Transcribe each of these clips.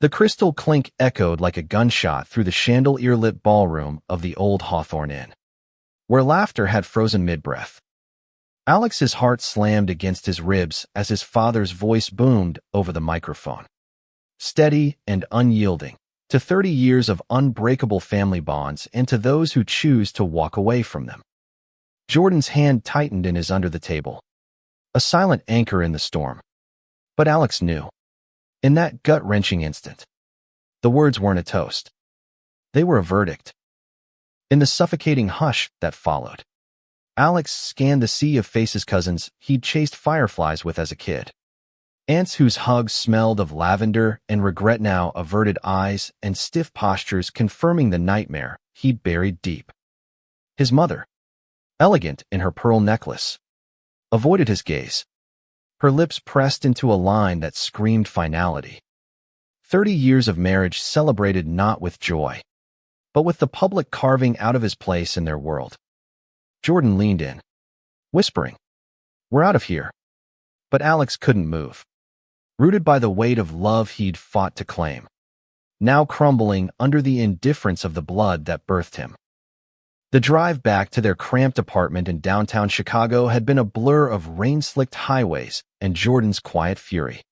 The crystal clink echoed like a gunshot through the chandelier-lit ballroom of the old Hawthorne Inn, where laughter had frozen mid-breath. Alex's heart slammed against his ribs as his father's voice boomed over the microphone. Steady and unyielding, to 30 years of unbreakable family bonds and to those who choose to walk away from them. Jordan's hand tightened in his under the table, a silent anchor in the storm. But Alex knew. In that gut-wrenching instant, the words weren't a toast. They were a verdict. In the suffocating hush that followed, Alex scanned the sea of faces cousins he'd chased fireflies with as a kid. Aunts whose hugs smelled of lavender and regret now averted eyes and stiff postures confirming the nightmare he'd buried deep. His mother, elegant in her pearl necklace, avoided his gaze, her lips pressed into a line that screamed finality. 30 years of marriage celebrated not with joy, but with the public carving out of his place in their world. Jordan leaned in, whispering, "We're out of here." But Alex couldn't move, rooted by the weight of love he'd fought to claim, now crumbling under the indifference of the blood that birthed him. The drive back to their cramped apartment in downtown Chicago had been a blur of rain-slicked highways and Jordan's quiet fury,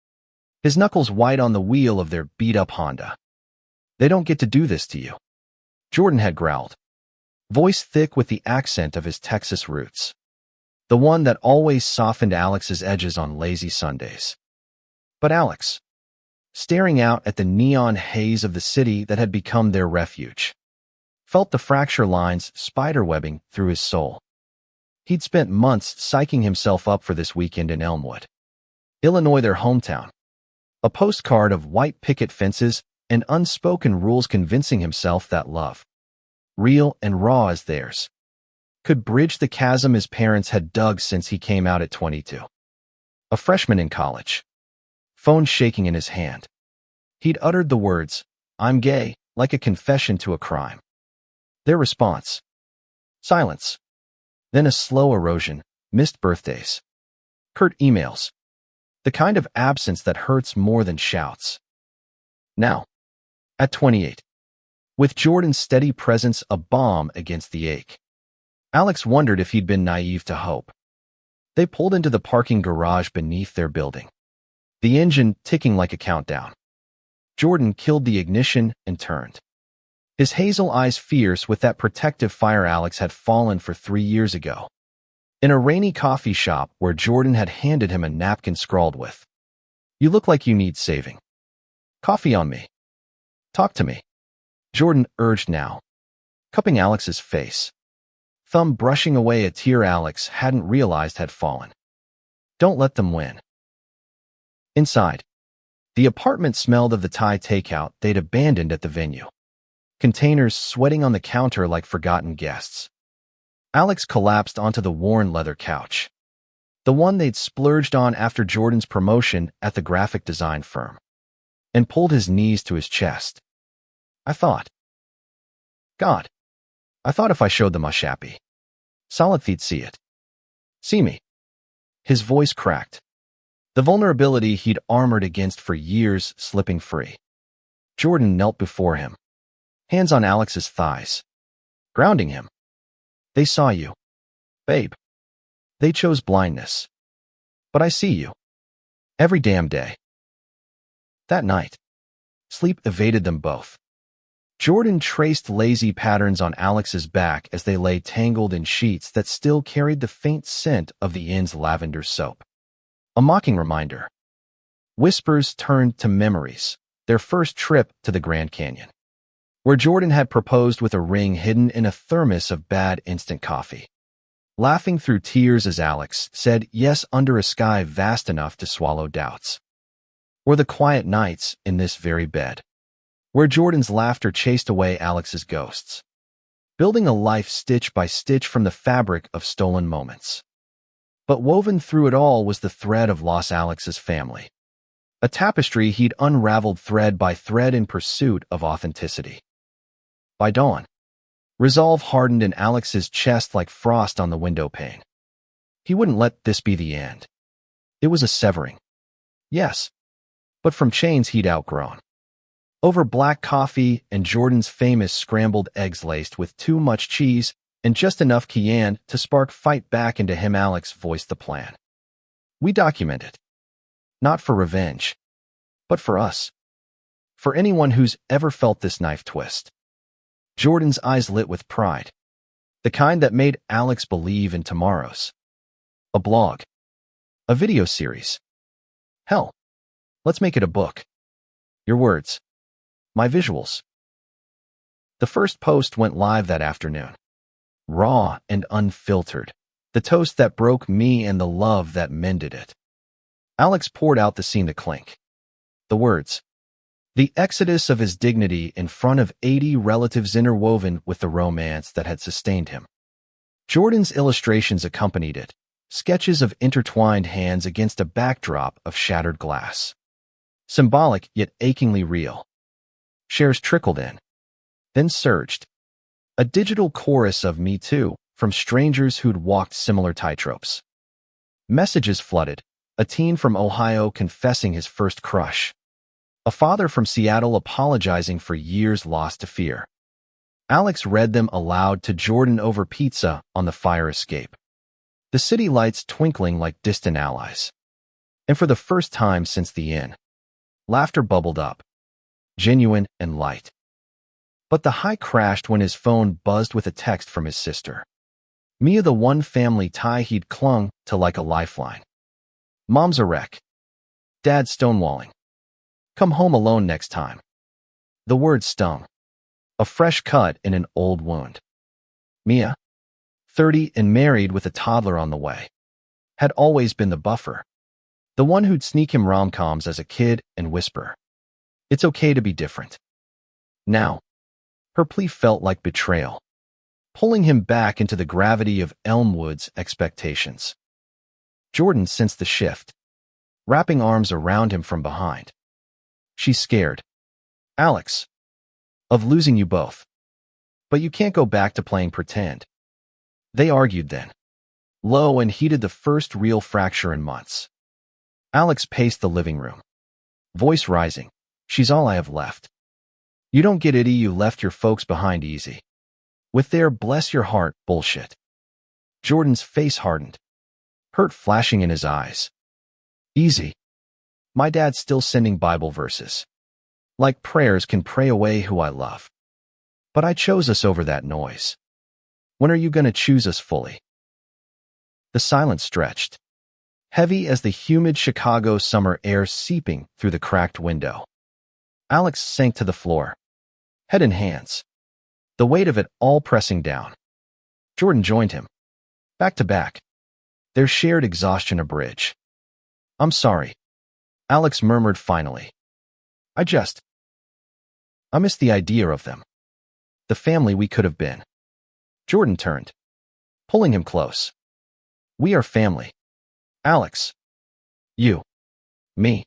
his knuckles white on the wheel of their beat-up Honda. "They don't get to do this to you," Jordan had growled, voice thick with the accent of his Texas roots, the one that always softened Alex's edges on lazy Sundays. But Alex, staring out at the neon haze of the city that had become their refuge, felt the fracture lines spiderwebbing through his soul. He'd spent months psyching himself up for this weekend in Elmwood, Illinois, their hometown, a postcard of white picket fences and unspoken rules, convincing himself that love, real and raw as theirs, could bridge the chasm his parents had dug since he came out at 22. A freshman in college, phone shaking in his hand, he'd uttered the words, "I'm gay," like a confession to a crime. Their response? Silence. Then a slow erosion, missed birthdays, curt emails, the kind of absence that hurts more than shouts. Now, at 28, with Jordan's steady presence a balm against the ache, Alex wondered if he'd been naive to hope. They pulled into the parking garage beneath their building, the engine ticking like a countdown. Jordan killed the ignition and turned, his hazel eyes fierce with that protective fire Alex had fallen for 3 years ago, in a rainy coffee shop where Jordan had handed him a napkin scrawled with, "You look like you need saving. Coffee on me. Talk to me," Jordan urged now, cupping Alex's face, thumb brushing away a tear Alex hadn't realized had fallen. "Don't let them win." Inside, the apartment smelled of the Thai takeout they'd abandoned at the venue, containers sweating on the counter like forgotten guests. Alex collapsed onto the worn leather couch, the one they'd splurged on after Jordan's promotion at the graphic design firm, and pulled his knees to his chest. God, I thought if I showed them Shappy, solid they'd see it. See me." His voice cracked, the vulnerability he'd armored against for years slipping free. Jordan knelt before him, hands on Alex's thighs, grounding him. "They saw you, babe. They chose blindness. But I see you. Every damn day." That night, sleep evaded them both. Jordan traced lazy patterns on Alex's back as they lay tangled in sheets that still carried the faint scent of the inn's lavender soap. A mocking reminder. Whispers turned to memories, their first trip to the Grand Canyon, where Jordan had proposed with a ring hidden in a thermos of bad instant coffee, laughing through tears as Alex said yes under a sky vast enough to swallow doubts. Or the quiet nights in this very bed, where Jordan's laughter chased away Alex's ghosts, building a life stitch by stitch from the fabric of stolen moments. But woven through it all was the thread of lost Alex's family, a tapestry he'd unraveled thread by thread in pursuit of authenticity. By dawn, resolve hardened in Alex's chest like frost on the window pane. He wouldn't let this be the end. It was a severing, yes, but from chains he'd outgrown. over black coffee and Jordan's famous scrambled eggs laced with too much cheese and just enough cayenne to spark fight back into him. Alex voiced the plan. We document it. Not for revenge, but for us. For anyone who's ever felt this knife twist. Jordan's eyes lit with pride. The kind that made Alex believe in tomorrows. A blog. A video series. Hell, let's make it a book. Your words. My visuals. The first post went live that afternoon. Raw and unfiltered. The toast that broke me and the love that mended it. Alex poured out the scene to clink. The words. The exodus of his dignity in front of 80 relatives interwoven with the romance that had sustained him. Jordan's illustrations accompanied it, sketches of intertwined hands against a backdrop of shattered glass. Symbolic yet achingly real. Shares trickled in, then surged. A digital chorus of Me Too from strangers who'd walked similar tightropes. Messages flooded, a teen from Ohio confessing his first crush. A father from Seattle apologizing for years lost to fear. Alex read them aloud to Jordan over pizza on the fire escape. The city lights twinkling like distant allies. And for the first time since the inn, laughter bubbled up, genuine and light. But the high crashed when his phone buzzed with a text from his sister. Mia, the one family tie he'd clung to like a lifeline. Mom's a wreck. Dad's stonewalling. Come home alone next time. The word stung. A fresh cut in an old wound. Mia, 30 and married with a toddler on the way, had always been the buffer. The one who'd sneak him rom-coms as a kid and whisper, "It's okay to be different." Now, her plea felt like betrayal, pulling him back into the gravity of Elmwood's expectations. Jordan sensed the shift, wrapping arms around him from behind. She's scared, Alex, of losing you both. But you can't go back to playing pretend. They argued then, low, and heated the first real fracture in months. Alex paced the living room, voice rising. She's all I have left. You don't get it, you left your folks behind easy. With their bless your heart bullshit. Jordan's face hardened, hurt flashing in his eyes. Easy. My dad's still sending Bible verses. Like prayers can pray away who I love. But I chose us over that noise. When are you going to choose us fully? The silence stretched, heavy as the humid Chicago summer air seeping through the cracked window. Alex sank to the floor, head in hands, the weight of it all pressing down. Jordan joined him, back to back, their shared exhaustion a bridge. I'm sorry, Alex murmured finally. I miss the idea of them. The family we could have been. Jordan turned, pulling him close. We are family. Alex. You. Me.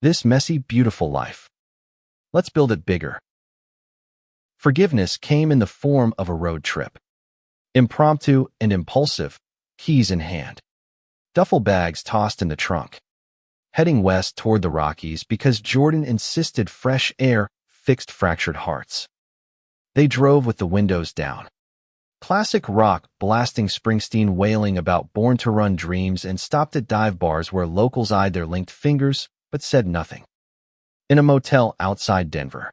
This messy, beautiful life. Let's build it bigger. Forgiveness came in the form of a road trip. Impromptu and impulsive, keys in hand. Duffel bags tossed in the trunk. Heading west toward the Rockies because Jordan insisted fresh air fixed fractured hearts. They drove with the windows down. Classic rock blasting, Springsteen wailing about Born to Run dreams, and stopped at dive bars where locals eyed their linked fingers but said nothing. In a motel outside Denver,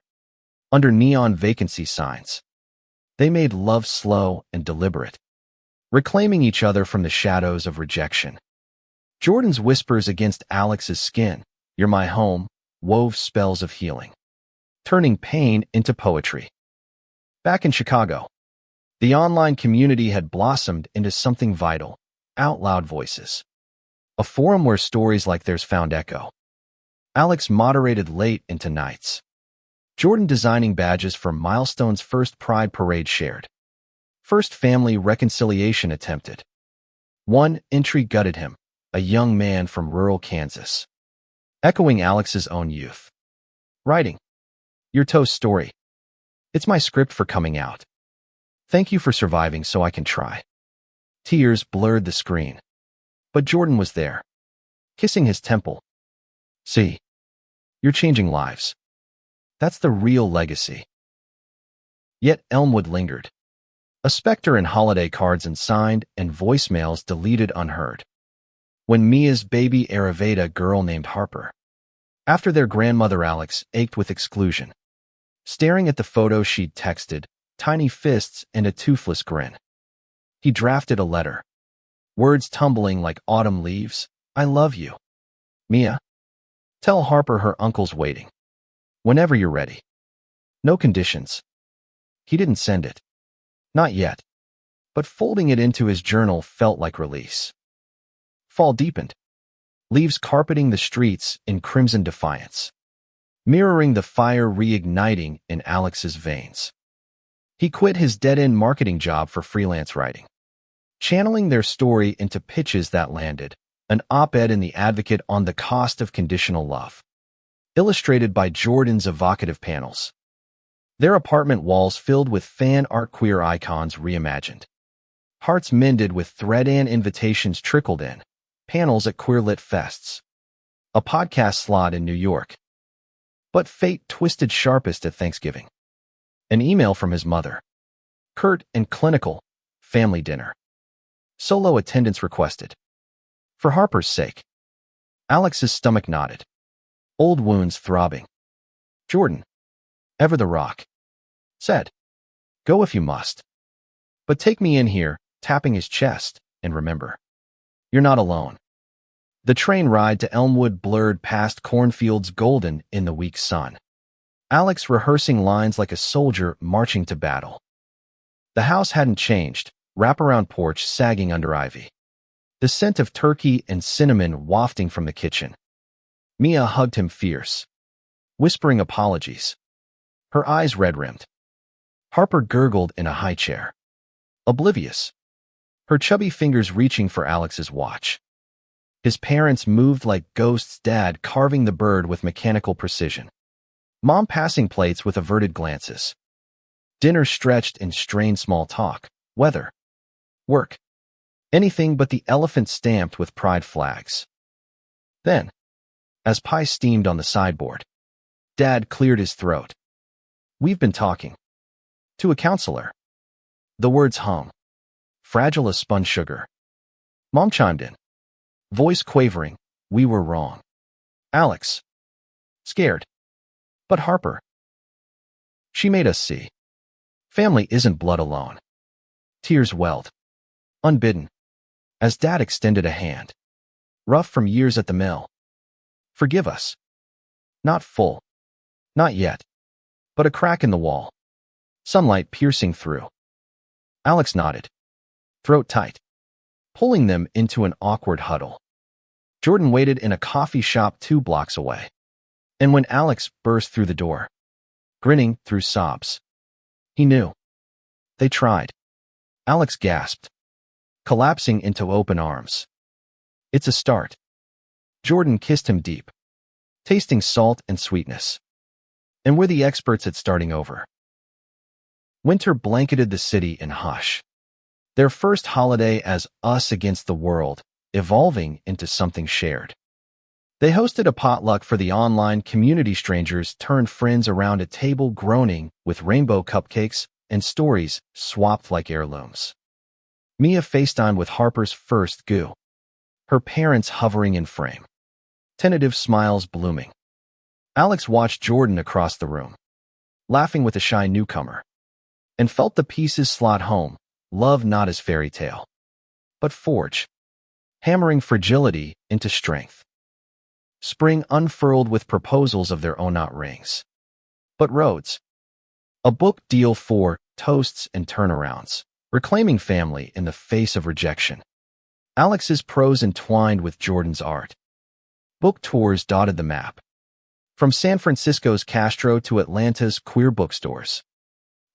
under neon vacancy signs, they made love slow and deliberate, reclaiming each other from the shadows of rejection. Jordan's whispers against Alex's skin, "You're my home," wove spells of healing, turning pain into poetry. Back in Chicago, the online community had blossomed into something vital, out loud voices. A forum where stories like theirs found echo. Alex moderated late into nights. Jordan designing badges for Milestone's first Pride Parade shared. First family reconciliation attempted. One entry gutted him, a young man from rural Kansas, echoing Alex's own youth. Writing, "Your toast story. It's my script for coming out. Thank you for surviving so I can try." Tears blurred the screen. But Jordan was there, kissing his temple. "See, you're changing lives." That's the real legacy. Yet Elmwood lingered. A specter in holiday cards unsigned and voicemails deleted unheard. When Mia's baby arrived, a girl named Harper. After their grandmother Alex ached with exclusion. Staring at the photo she'd texted, tiny fists and a toothless grin. He drafted a letter. Words tumbling like autumn leaves. I love you. Mia. Tell Harper her uncle's waiting. Whenever you're ready. No conditions. He didn't send it. Not yet. But folding it into his journal felt like release. Fall deepened. Leaves carpeting the streets in crimson defiance, mirroring the fire reigniting in Alex's veins. He quit his dead-end marketing job for freelance writing, channeling their story into pitches that landed, an op-ed in The Advocate on the cost of conditional love, illustrated by Jordan's evocative panels. Their apartment walls filled with fan art, queer icons reimagined. Hearts mended with thread and invitations trickled in. Panels at queer-lit fests. A podcast slot in New York. But fate twisted sharpest at Thanksgiving. An email from his mother. Curt and clinical. Family dinner. Solo attendance requested. For Harper's sake. Alex's stomach knotted. Old wounds throbbing. Jordan, ever the rock, said, go if you must. But take me in here, tapping his chest, and remember, you're not alone. The train ride to Elmwood blurred past cornfields golden in the weak sun. Alex rehearsing lines like a soldier marching to battle. The house hadn't changed, wraparound porch sagging under ivy. The scent of turkey and cinnamon wafting from the kitchen. Mia hugged him fierce, whispering apologies. Her eyes red-rimmed. Harper gurgled in a high chair. Oblivious. Her chubby fingers reaching for Alex's watch. His parents moved like ghosts, Dad carving the bird with mechanical precision. Mom passing plates with averted glances. Dinner stretched in strained small talk. Weather. Work. Anything but the elephant stamped with pride flags. Then, as pie steamed on the sideboard, Dad cleared his throat. We've been talking. To a counselor. The words hung. Fragile as spun sugar. Mom chimed in. Voice quavering, we were wrong. Alex. Scared. But Harper. She made us see. Family isn't blood alone. Tears welled. Unbidden. As Dad extended a hand. Rough from years at the mill. Forgive us. Not full. Not yet. But a crack in the wall. Sunlight piercing through. Alex nodded. Throat tight. Pulling them into an awkward huddle. Jordan waited in a coffee shop 2 blocks away. And when Alex burst through the door, grinning through sobs, he knew. They tried. Alex gasped, collapsing into open arms. It's a start. Jordan kissed him deep, tasting salt and sweetness. And we're the experts at starting over. Winter blanketed the city in hush. Their first holiday as us against the world, evolving into something shared. They hosted a potluck for the online community. Strangers turned friends around a table groaning with rainbow cupcakes and stories swapped like heirlooms. Mia FaceTimed with Harper's first goo. Her parents hovering in frame. Tentative smiles blooming. Alex watched Jordan across the room, laughing with a shy newcomer, and felt the pieces slot home. Love not as fairy tale, but forge, hammering fragility into strength. Spring unfurled with proposals of their own, not rings, but roads. A book deal for toasts and turnarounds, reclaiming family in the face of rejection. Alex's prose entwined with Jordan's art. Book tours dotted the map, from San Francisco's Castro to Atlanta's queer bookstores.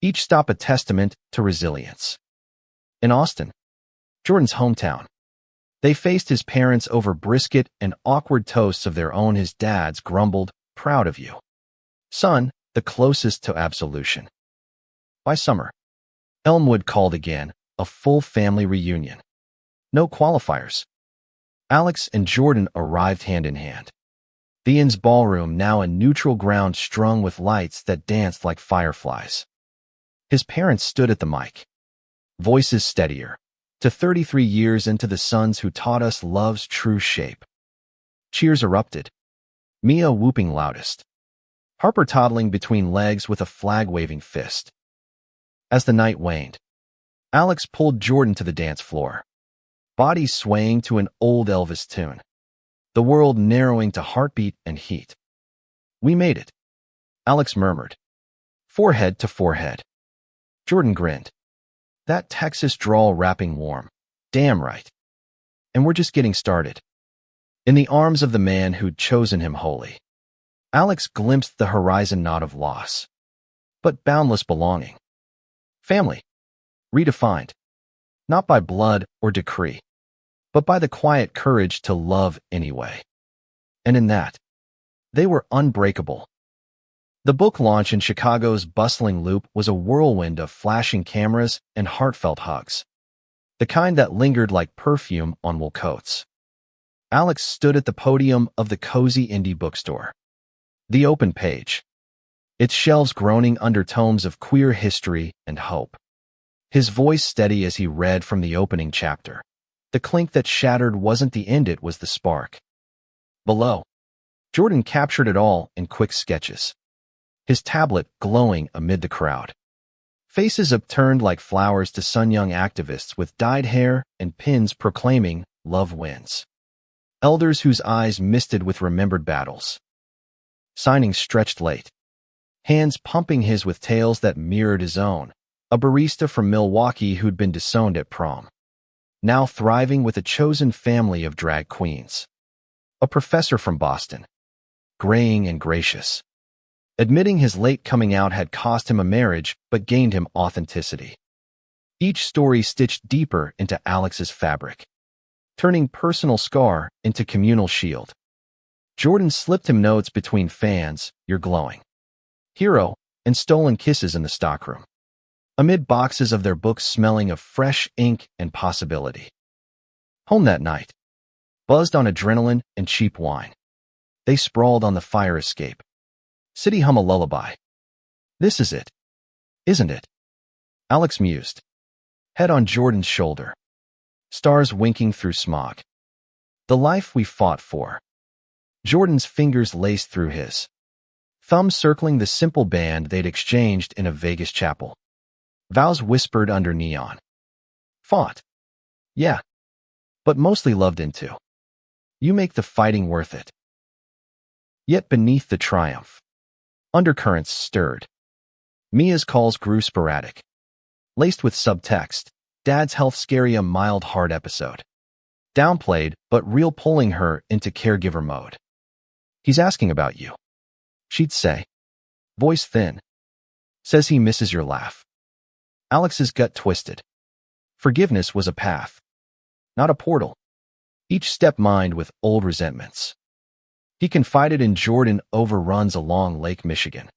Each stop a testament to resilience. In Austin, Jordan's hometown, they faced his parents over brisket and awkward toasts of their own. His dad's grumbled, proud of you, son, the closest to absolution. By summer, Elmwood called again, a full family reunion. No qualifiers. Alex and Jordan arrived hand in hand. The inn's ballroom now a neutral ground strung with lights that danced like fireflies. His parents stood at the mic, voices steadier, to 33 years into the sons who taught us love's true shape. Cheers erupted, Mia whooping loudest, Harper toddling between legs with a flag-waving fist. As the night waned, Alex pulled Jordan to the dance floor, body swaying to an old Elvis tune, the world narrowing to heartbeat and heat. "We made it," Alex murmured, forehead to forehead. Jordan grinned, that Texas drawl wrapping warm. "Damn right. And we're just getting started." In the arms of the man who'd chosen him wholly, Alex glimpsed the horizon knot of loss, but boundless belonging. Family, redefined, not by blood or decree, but by the quiet courage to love anyway. And in that, they were unbreakable. The book launch in Chicago's bustling Loop was a whirlwind of flashing cameras and heartfelt hugs, the kind that lingered like perfume on wool coats. Alex stood at the podium of the cozy indie bookstore, the open page, its shelves groaning under tomes of queer history and hope. His voice steady as he read from the opening chapter. The clink that shattered wasn't the end, it was the spark. Below, Jordan captured it all in quick sketches, his tablet glowing amid the crowd. Faces upturned like flowers to sun-young activists with dyed hair and pins proclaiming, "Love wins." Elders whose eyes misted with remembered battles. Signings stretched late, hands pumping his with tales that mirrored his own. A barista from Milwaukee who'd been disowned at prom, now thriving with a chosen family of drag queens. A professor from Boston, graying and gracious, admitting his late coming out had cost him a marriage but gained him authenticity. Each story stitched deeper into Alex's fabric, turning personal scar into communal shield. Jordan slipped him notes between fans, "You're glowing," "Hero," and stolen kisses in the stockroom, amid boxes of their books smelling of fresh ink and possibility. Home that night, buzzed on adrenaline and cheap wine, they sprawled on the fire escape. City hum a lullaby. "This is it, isn't it?" Alex mused, head on Jordan's shoulder, stars winking through smog. "The life we fought for." Jordan's fingers laced through his, thumbs circling the simple band they'd exchanged in a Vegas chapel. Vows whispered under neon. "Fought. Yeah. But mostly loved into. You make the fighting worth it." Yet beneath the triumph, undercurrents stirred. Mia's calls grew sporadic, laced with subtext. Dad's health scary, a mild heart episode. Downplayed, but real, pulling her into caregiver mode. "He's asking about you," she'd say, voice thin. "Says he misses your laugh." Alex's gut twisted. Forgiveness was a path, not a portal, each step mined with old resentments. He confided in Jordan over runs along Lake Michigan,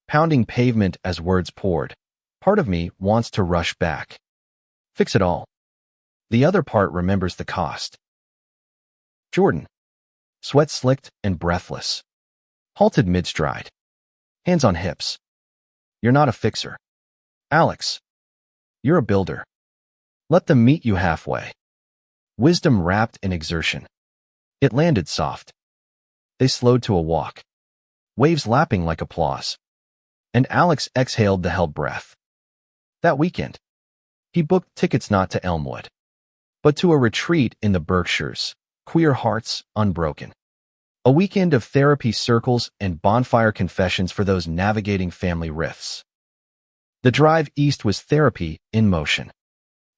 pounding pavement as words poured. "Part of me wants to rush back. Fix it all. The other part remembers the cost." Jordan, sweat slicked and breathless, halted mid-stride, hands on hips. "You're not a fixer, Alex. You're a builder. Let them meet you halfway." Wisdom wrapped in exertion. It landed soft. They slowed to a walk, waves lapping like applause, and Alex exhaled the held breath. That weekend, he booked tickets not to Elmwood, but to a retreat in the Berkshires, Queer Hearts Unbroken. A weekend of therapy circles and bonfire confessions for those navigating family rifts. The drive east was therapy in motion.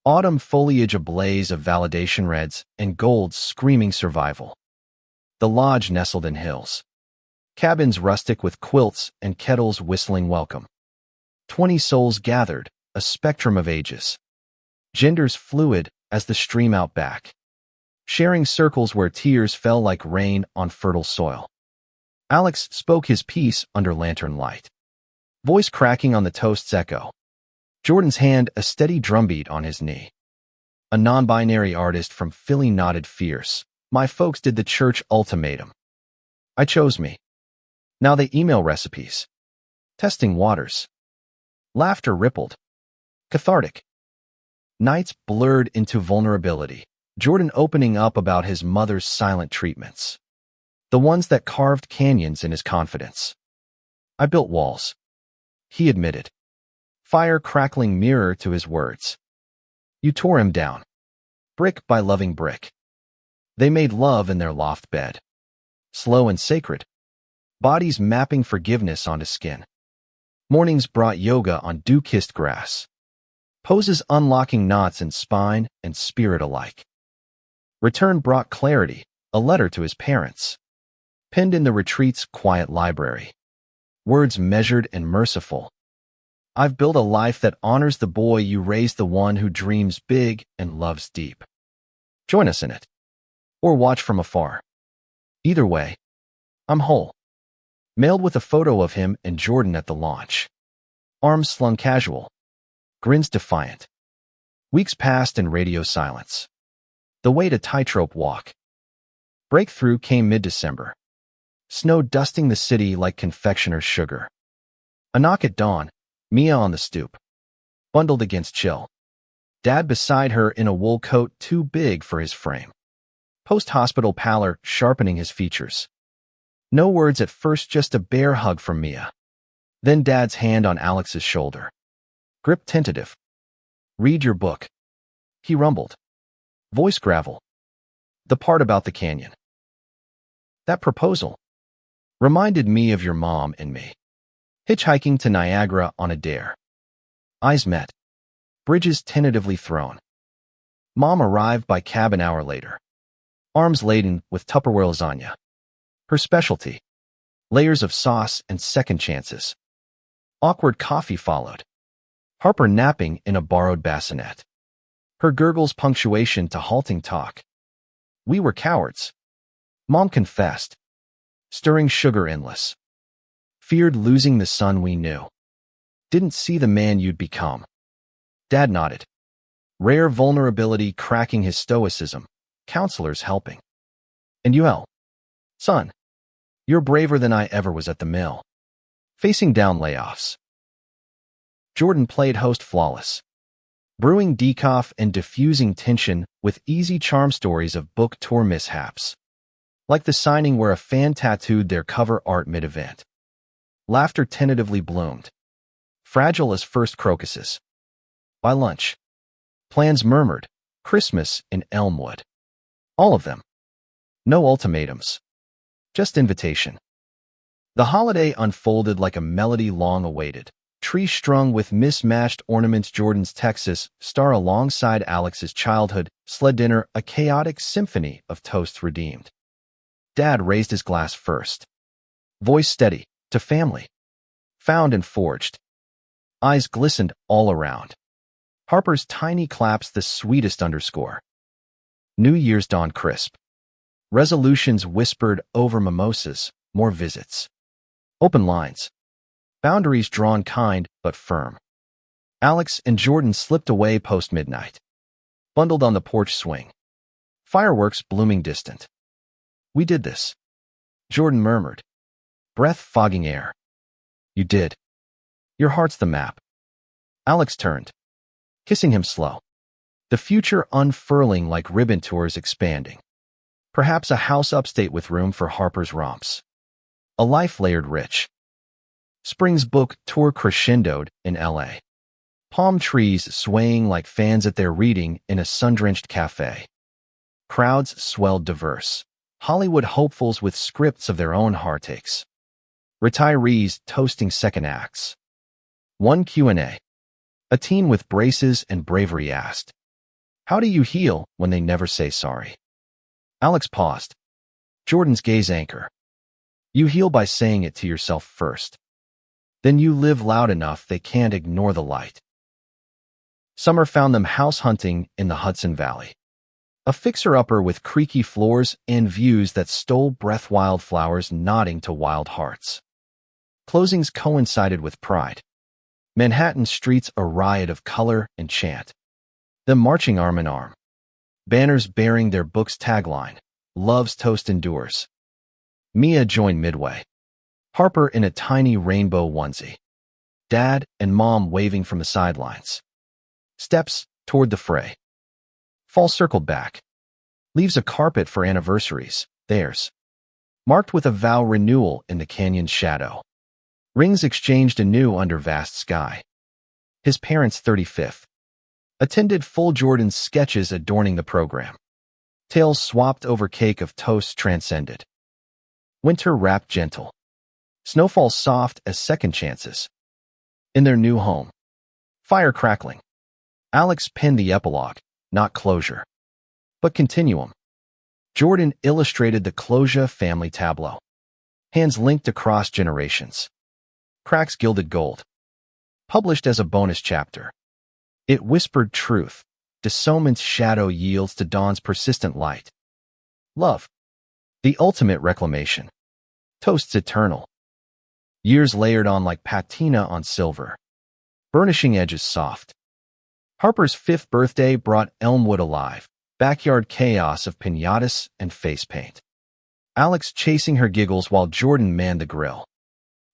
Autumn foliage ablaze of validation reds and golds screaming survival. The lodge nestled in hills. Cabins rustic with quilts and kettles whistling welcome. 20 souls gathered, a spectrum of ages. Genders fluid as the stream out back. Sharing circles where tears fell like rain on fertile soil. Alex spoke his piece under lantern light, voice cracking on the toast's echo. Jordan's hand a steady drumbeat on his knee. A non-binary artist from Philly nodded fierce. "My folks did the church ultimatum. I chose me. Now they email recipes. Testing waters. Laughter rippled. Cathartic. Nights blurred into vulnerability. Jordan opening up about his mother's silent treatments. The ones that carved canyons in his confidence. I built walls. He admitted. Fire crackling mirror to his words. You tore him down. Brick by loving brick. They made love in their loft bed. Slow and sacred. Bodies mapping forgiveness onto skin. Mornings brought yoga on dew-kissed grass. Poses unlocking knots in spine and spirit alike. Return brought clarity, a letter to his parents. Pinned in the retreat's quiet library. Words measured and merciful. I've built a life that honors the boy you raised, the one who dreams big and loves deep. Join us in it. Or watch from afar. Either way, I'm whole. Mailed with a photo of him and Jordan at the launch. Arms slung casual. Grins defiant. Weeks passed in radio silence. The way to tightrope walk. Breakthrough came mid-December. Snow dusting the city like confectioner's sugar. A knock at dawn, Mia on the stoop. Bundled against chill. Dad beside her in a wool coat too big for his frame. Post-hospital pallor sharpening his features. No words at first, just a bare hug from Mia. Then Dad's hand on Alex's shoulder. Grip tentative. Read your book. He rumbled. Voice gravel. The part about the canyon. That proposal reminded me of your mom and me. Hitchhiking to Niagara on a dare. Eyes met. Bridges tentatively thrown. Mom arrived by cab an hour later. Arms laden with Tupperware lasagna. Her specialty. Layers of sauce and second chances. Awkward coffee followed. Harper napping in a borrowed bassinet. Her gurgles punctuation to halting talk. We were cowards. Mom confessed. Stirring sugar endless. Feared losing the son we knew. Didn't see the man you'd become. Dad nodded. Rare vulnerability cracking his stoicism. Counselors helping. And you, son, you're braver than I ever was at the mill. Facing down layoffs. Jordan played host flawless. Brewing decaf and diffusing tension with easy charm stories of book tour mishaps. Like the signing where a fan tattooed their cover art mid-event. Laughter tentatively bloomed. Fragile as first crocuses. By lunch. Plans murmured. Christmas in Elmwood. All of them. No ultimatums. Just invitation. The holiday unfolded like a melody long awaited. Tree strung with mismatched ornaments. Jordan's Texas star alongside Alex's childhood. Sled dinner, a chaotic symphony of toasts redeemed. Dad raised his glass first. Voice steady. To family. Found and forged. Eyes glistened all around. Harper's tiny claps the sweetest underscore. New Year's dawn crisp. Resolutions whispered over mimosas, more visits. Open lines. Boundaries drawn kind but firm. Alex and Jordan slipped away post-midnight. Bundled on the porch swing. Fireworks blooming distant. We did this. Jordan murmured. Breath fogging air. You did. Your heart's the map. Alex turned. Kissing him slow. The future unfurling like ribbon tours expanding. Perhaps a house upstate with room for Harper's romps. A life layered rich. Spring's book tour crescendoed in L.A. Palm trees swaying like fans at their reading in a sun-drenched cafe. Crowds swelled diverse. Hollywood hopefuls with scripts of their own heartaches. Retirees toasting second acts. One Q&A. A teen with braces and bravery asked, how do you heal when they never say sorry? Alex paused. Jordan's gaze anchor. You heal by saying it to yourself first. Then you live loud enough they can't ignore the light. Summer found them house hunting in the Hudson Valley. A fixer-upper with creaky floors and views that stole breath, wildflowers nodding to wild hearts. Closings coincided with pride. Manhattan streets a riot of color and chant. Them marching arm in arm. Banners bearing their book's tagline, Love's Toast Endures. Mia joined midway. Harper in a tiny rainbow onesie. Dad and Mom waving from the sidelines. Steps toward the fray. Fall circled back. Leaves a carpet for anniversaries, theirs. Marked with a vow renewal in the canyon's shadow. Rings exchanged anew under vast sky. His parents' 35th. Attended full Jordan's sketches adorning the program. Tails swapped over cake of toast transcended. Winter wrapped gentle. Snowfall soft as second chances. In their new home. Fire crackling. Alex penned the epilogue, not closure, but continuum. Jordan illustrated the closure family tableau. Hands linked across generations. Cracks gilded gold. Published as a bonus chapter. It whispered truth. Disownment's shadow yields to dawn's persistent light. Love. The ultimate reclamation. Toasts eternal. Years layered on like patina on silver. Burnishing edges soft. Harper's 5th birthday brought Elmwood alive. Backyard chaos of piñatas and face paint. Alex chasing her giggles while Jordan manned the grill.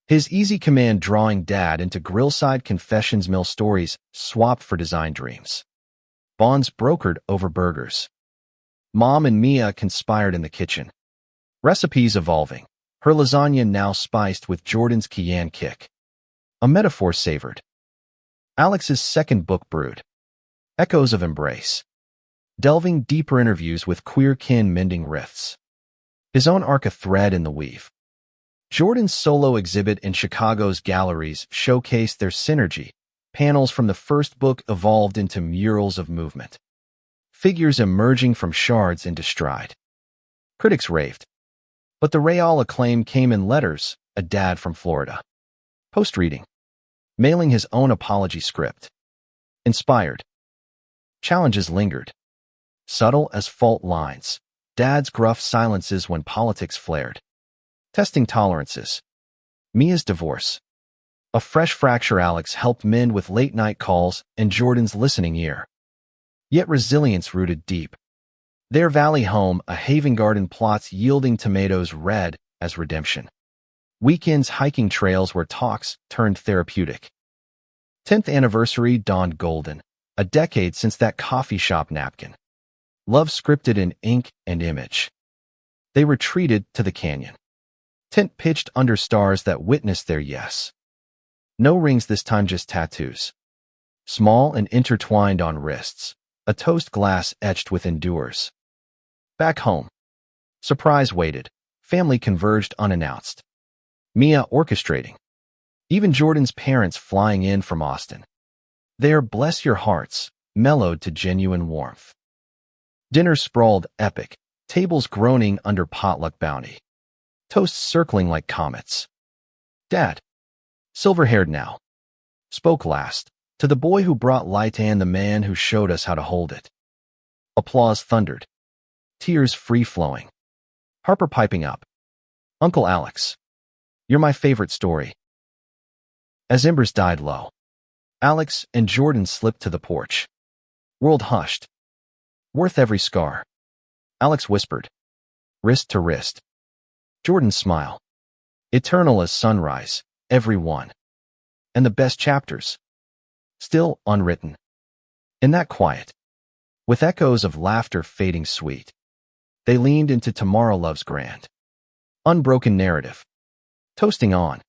His easy command drawing Dad into grillside confessions mill stories swapped for design dreams. Bonds brokered over burgers. Mom and Mia conspired in the kitchen. Recipes evolving. Her lasagna now spiced with Jordan's cayenne kick. A metaphor savored. Alex's second book brewed. Echoes of embrace. Delving deeper interviews with queer kin mending rifts. His own arc a thread in the weave. Jordan's solo exhibit in Chicago's galleries showcased their synergy. Panels from the first book evolved into murals of movement. Figures emerging from shards into stride. Critics raved. But the Real acclaim came in letters, a dad from Florida. Post-reading. Mailing his own apology script. Inspired. Challenges lingered. Subtle as fault lines. Dad's gruff silences when politics flared. Testing tolerances. Mia's divorce. A fresh fracture Alex helped mend with late-night calls and Jordan's listening ear. Yet resilience rooted deep. Their valley home, a haven garden plots yielding tomatoes red as redemption. Weekends hiking trails where talks turned therapeutic. 10th anniversary dawned golden, a decade since that coffee shop napkin. Love scripted in ink and image. They retreated to the canyon. Tent pitched under stars that witnessed their yes. No rings this time, just tattoos. Small and intertwined on wrists. A toast glass etched with endures. Back home. Surprise waited. Family converged unannounced. Mia orchestrating. Even Jordan's parents flying in from Austin. There, bless your hearts, mellowed to genuine warmth. Dinner sprawled epic, tables groaning under potluck bounty. Toasts circling like comets. Dad, silver-haired now, spoke last, to the boy who brought light and the man who showed us how to hold it. Applause thundered. Tears free-flowing. Harper piping up. Uncle Alex, you're my favorite story. As embers died low, Alex and Jordan slipped to the porch. World hushed. Worth every scar. Alex whispered. Wrist to wrist. Jordan's smile. Eternal as sunrise, every one. And the best chapters. Still unwritten. In that quiet, with echoes of laughter fading sweet, they leaned into tomorrow love's grand. Unbroken narrative. Toasting on.